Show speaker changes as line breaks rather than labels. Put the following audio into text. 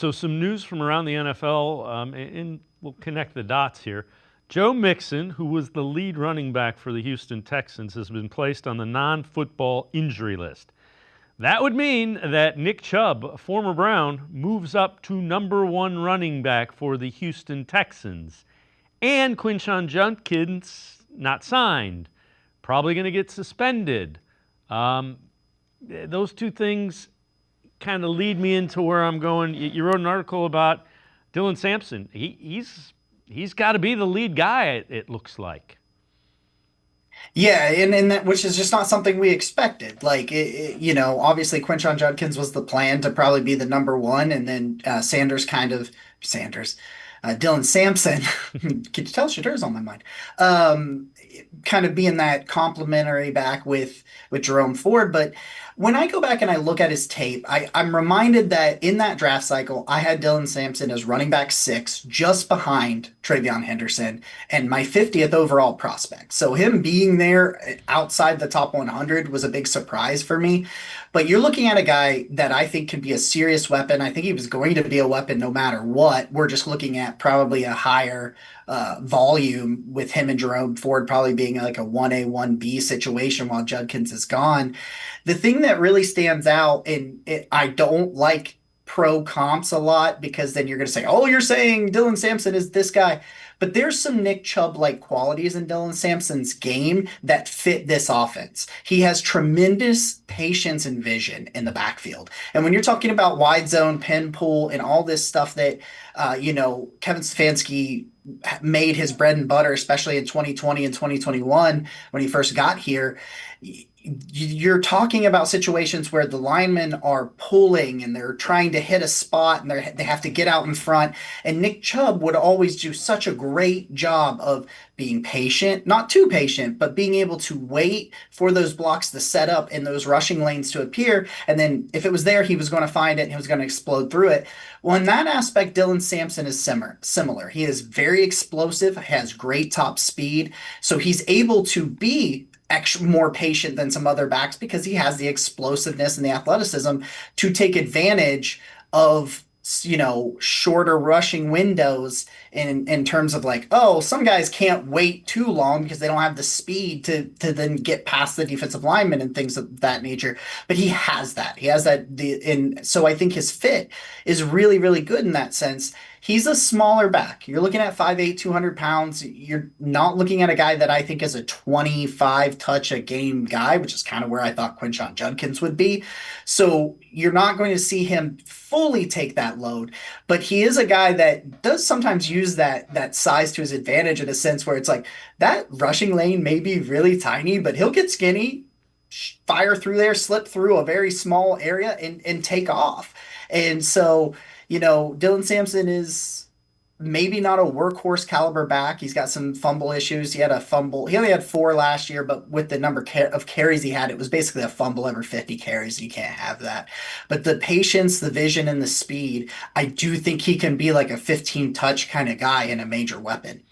So some news from around the NFL, and we'll connect the dots here. Joe Mixon, who was the lead running back for the Houston Texans, has been placed on the non-football injury list. That would mean that Nick Chubb, a former Brown, moves up to number one running back for the Houston Texans. And Quinshon Judkins, not signed, probably going to get suspended. Those two things kind of lead me into where I'm going. You wrote an article about Dylan Sampson. He's got to be the lead guy, it looks like.
Yeah, and that which is just not something we expected. Like obviously Quinshon Judkins was the plan to probably be the number one, and then Sanders, Dylan Sampson. Can you tell Shadur's on my mind? Um, Kind of being that complimentary back with Jerome Ford, but when I go back and I look at his tape, I'm reminded that in that draft cycle, I had Dylan Sampson as running back six, just behind Travion Henderson, and my 50th overall prospect. So him being there outside the top 100 was a big surprise for me. But you're looking at a guy that I think can be a serious weapon. I think he was going to be a weapon no matter what. We're just looking at probably a higher volume with him and Jerome Ford probably being like a 1A, 1B situation while Judkins is gone. The thing that really stands out, and I don't like pro comps a lot because then you're going to say, oh, you're saying Dylan Sampson is this guy. But there's some Nick Chubb like qualities in Dylan Sampson's game that fit this offense. He has tremendous patience and vision in the backfield. And when you're talking about wide zone, pin pull, and all this stuff that, Kevin Stefanski made his bread and butter, especially in 2020 and 2021 when he first got here, you're talking about situations where the linemen are pulling and they're trying to hit a spot and they have to get out in front. And Nick Chubb would always do such a great job of being patient, not too patient, but being able to wait for those blocks to set up and those rushing lanes to appear. And then if it was there, he was going to find it and he was going to explode through it. Well, in that aspect, Dylan Sampson is similar. He is very explosive, has great top speed. So he's able to be extra more patient than some other backs because he has the explosiveness and the athleticism to take advantage of shorter rushing windows in terms of like, oh, some guys can't wait too long because they don't have the speed to then get past the defensive lineman and things of that nature. But he has that and so I think his fit is really really good in that sense. He's a smaller back. You're looking at 5'8", 200 pounds. You're not looking at a guy that I think is a 25 touch a game guy, which is kind of where I thought Quinshon Judkins would be. So you're not going to see him fully take that load, but he is a guy that does sometimes use that size to his advantage in a sense where it's like that rushing lane may be really tiny, but he'll get skinny, fire through there, slip through a very small area and take off. And so, Dylan Sampson is maybe not a workhorse caliber back. He's got some fumble issues. He had a fumble. He only had four last year, but with the number of carries he had, it was basically a fumble every 50 carries. You can't have that. But the patience, the vision, and the speed, I do think he can be like a 15 touch kind of guy and a major weapon.